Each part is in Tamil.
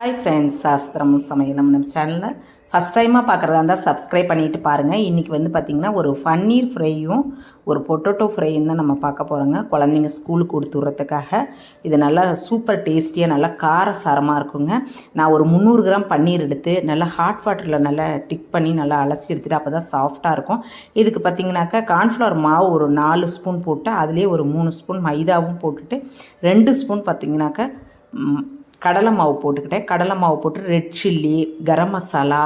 ஹாய் ஃப்ரெண்ட்ஸ், சாஸ்திரமும் சமையலும் நம்ம சேனலில் ஃபஸ்ட் டைமாக பார்க்குறதா இருந்தால் சப்ஸ்கிரைப் பண்ணிவிட்டு பாருங்கள். இன்றைக்கி வந்து பார்த்திங்கன்னா ஒரு பன்னீர் ஃப்ரையும் ஒரு பொட்டேட்டோ ஃப்ரையும் தான் நம்ம பார்க்க போகிறோங்க. குழந்தைங்க ஸ்கூலுக்கு கொடுத்து விட்றதுக்காக. இது நல்லா சூப்பர் டேஸ்டியாக நல்லா காரசாரமாக இருக்குங்க. நான் ஒரு 300 கிராம் பன்னீர் எடுத்து நல்லா ஹாட் வாட்டரில் நல்லா டிக் பண்ணி நல்லா அலசி எடுத்துகிட்டு அப்போ தான் சாஃப்டாக இருக்கும். இதுக்கு பார்த்திங்கனாக்கா கார்ன்ஃப்ளவர் மாவு ஒரு 4 ஸ்பூன் போட்டு அதுலேயே ஒரு 3 ஸ்பூன் மைதாவும் போட்டுட்டு 2 ஸ்பூன் பார்த்திங்கனாக்கா கடலை மாவு போட்டுக்கிட்டேன். கடலை மாவு போட்டு ரெட் சில்லி, கரம் மசாலா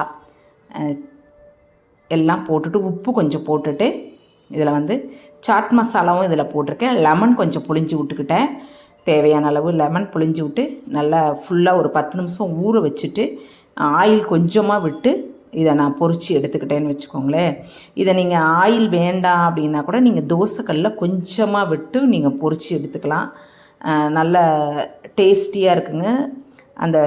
எல்லாம் போட்டுட்டு உப்பு கொஞ்சம் போட்டுட்டு இதில் வந்து சாட் மசாலாவும் இதில் போட்டிருக்கேன். லெமன் கொஞ்சம் புழிஞ்சு விட்டுக்கிட்டேன். தேவையான அளவு லெமன் புழிஞ்சு விட்டு நல்லா ஃபுல்லாக ஒரு 10 நிமிஷம் ஊற வச்சுட்டு ஆயில் கொஞ்சமாக விட்டு இதை நான் பொரித்து எடுத்துக்கிட்டேன்னு வச்சுக்கோங்களேன். இதை நீங்கள் ஆயில் வேண்டாம் அப்படின்னா கூட நீங்கள் தோசைக்கல்லில் கொஞ்சமாக விட்டு நீங்கள் பொரித்து எடுத்துக்கலாம். நல்ல டேஸ்டியாக இருக்குங்க. அந்த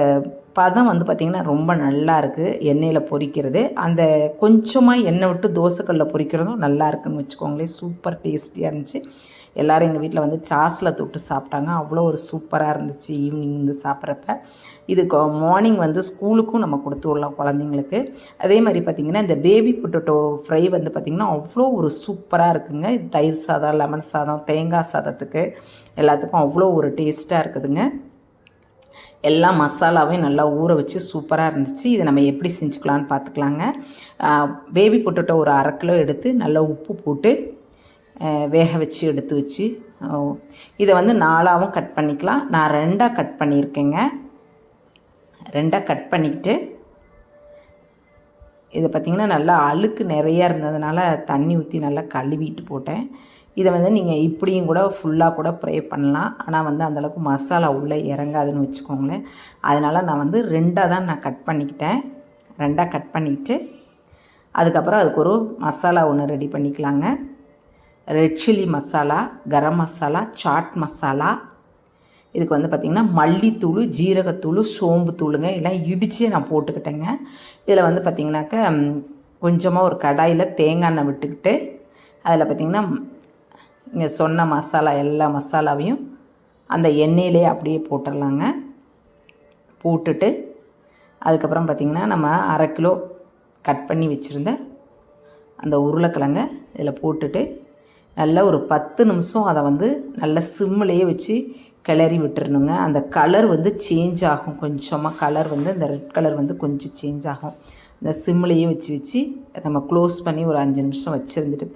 பதம் வந்து பார்த்திங்கன்னா ரொம்ப நல்லா இருக்குது எண்ணெயில் பொரிக்கிறது. அந்த கொஞ்சமாக எண்ணெய் விட்டு தோசைக்கல்லில் பொரிக்கிறதும் நல்லா இருக்குதுன்னு வச்சுக்கோங்களேன். சூப்பர் டேஸ்டியாக இருந்துச்சு. எல்லோரும் எங்கள் வீட்டில் வந்து சாஸில் தொட்டு சாப்பிட்டாங்க. அவ்வளோ ஒரு சூப்பராக இருந்துச்சு ஈவினிங் வந்து சாப்பிட்றப்ப. இது மார்னிங் வந்து ஸ்கூலுக்கும் நம்ம கொடுத்து விடலாம் குழந்தைங்களுக்கு. அதே மாதிரி பார்த்திங்கன்னா இந்த பேபி பொட்டேட்டோ ஃப்ரை வந்து பார்த்திங்கன்னா அவ்வளோ ஒரு சூப்பராக இருக்குதுங்க. இது தயிர் சாதம், லெமன் சாதம், தேங்காய் சாதத்துக்கு எல்லாத்துக்கும் அவ்வளோ ஒரு டேஸ்ட்டாக இருக்குதுங்க. எல்லா மசாலாவையும் நல்லா ஊற வச்சு சூப்பராக இருந்துச்சு. இதை நம்ம எப்படி செஞ்சுக்கலான்னு பார்த்துக்கலாங்க. பேபி பொட்டேட்டோ ஒரு 1/2 கிலோ எடுத்து நல்லா உப்பு போட்டு வேக வச்சு எடுத்து வச்சு இதை வந்து 4ஆகவும் கட் பண்ணிக்கலாம். நான் 2ஆக கட் பண்ணியிருக்கேங்க. 2ஆக கட் பண்ணிக்கிட்டு இதை பார்த்திங்கன்னா நல்லா அழுக்கு நிறையா இருந்ததுனால தண்ணி ஊற்றி நல்லா கழுவிட்டு போட்டேன். இதை வந்து நீங்கள் இப்படியும் கூட ஃபுல்லாக கூட ஃப்ரை பண்ணலாம். ஆனால் வந்து அந்தளவுக்கு மசாலா உள்ளே இறங்காதுன்னு வச்சுக்கோங்களேன். அதனால் நான் வந்து 2ஆக தான் நான் கட் பண்ணிக்கிட்டேன். 2ஆக கட் பண்ணிக்கிட்டு அதுக்கப்புறம் அதுக்கு ஒரு மசாலா ஒன்று ரெடி பண்ணிக்கலாங்க. Red chilli masala, garam masala, chat masala, இதுக்கு வந்து பார்த்திங்கன்னா மல்லித்தூள், ஜீரகத்தூள், சோம்பு தூளுங்க எல்லாம் இடித்து நான் போட்டுக்கிட்டேங்க. இதில் வந்து பார்த்திங்கனாக்கா கொஞ்சமாக ஒரு கடாயில் தேங்காய் எண்ணெய் விட்டுக்கிட்டு அதில் பார்த்திங்கன்னா இங்கே சொன்ன மசாலா எல்லா மசாலாவையும் அந்த எண்ணெயிலே அப்படியே போட்டுடலாங்க. போட்டுட்டு அதுக்கப்புறம் பார்த்திங்கன்னா நம்ம 1/2 கிலோ கட் பண்ணி வச்சுருந்த அந்த உருளைக்கிழங்க இதில் போட்டுட்டு நல்லா ஒரு 10 நிமிஷம் அதை வந்து நல்லா சிம்மிலேயே வச்சு கிளறி விட்டுறணுங்க. அந்த கலர் வந்து சேஞ்ச் ஆகும். கொஞ்சமாக கலர் வந்து இந்த ரெட் கலர் வந்து கொஞ்சம் சேஞ்ச் ஆகும். இந்த சிம்மிலேயே வச்சு நம்ம க்ளோஸ் பண்ணி ஒரு 5 நிமிஷம் வச்சுருந்துட்டு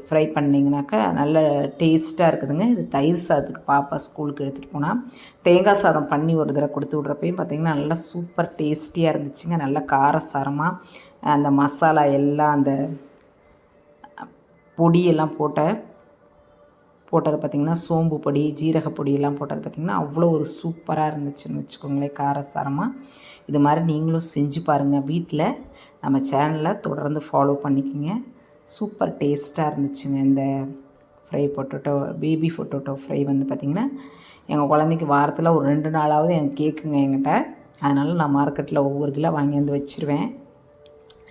ஃப்ரை பண்ணிங்கனாக்கா நல்ல டேஸ்ட்டாக இருக்குதுங்க. இது தயிர் சாதத்துக்கு பாப்பா ஸ்கூலுக்கு எடுத்துகிட்டு போனால் தேங்காய் சாதம் பண்ணி ஒரு தடவை கொடுத்து விட்றப்பையும் பார்த்திங்கன்னா நல்லா சூப்பர் டேஸ்டியாக இருந்துச்சுங்க. நல்லா காரசாரமாக அந்த மசாலா எல்லாம் அந்த பொடியெல்லாம் போட்டது பார்த்திங்கன்னா சோம்பு பொடி, ஜீரக பொடியெல்லாம் போட்டது பார்த்திங்கன்னா அவ்வளோ ஒரு சூப்பராக இருந்துச்சுன்னு வச்சுக்கோங்களேன். காரசாரமாக இது மாதிரி நீங்களும் செஞ்சு பாருங்கள் வீட்டில். நம்ம சேனலில் தொடர்ந்து ஃபாலோ பண்ணிக்கோங்க. சூப்பர் டேஸ்ட்டாக இருந்துச்சுங்க. இந்த பேபி பொட்டேட்டோ ஃப்ரை வந்து பார்த்திங்கன்னா எங்கள் குழந்தைக்கு வாரத்தில் ஒரு 2 நாளாவது எனக்கு கேட்குங்க என்கிட்ட. அதனால் நான் மார்க்கெட்டில் ஒவ்வொரு கிலோ வாங்கி வந்து வச்சுருவேன்.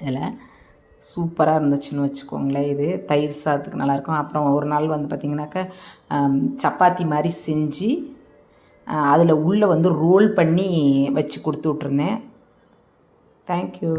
இதில் சூப்பராக இருந்துச்சுன்னு வச்சுக்கோங்களேன். இது தயிர் சாதத்துக்கு நல்லாயிருக்கும். அப்புறம் ஒரு நாள் வந்து பார்த்திங்கனாக்கா சப்பாத்தி மாதிரி செஞ்சு அதில் உள்ளே வந்து ரோல் பண்ணி வச்சு கொடுத்து விட்ருந்தேன். தேங்க்யூ.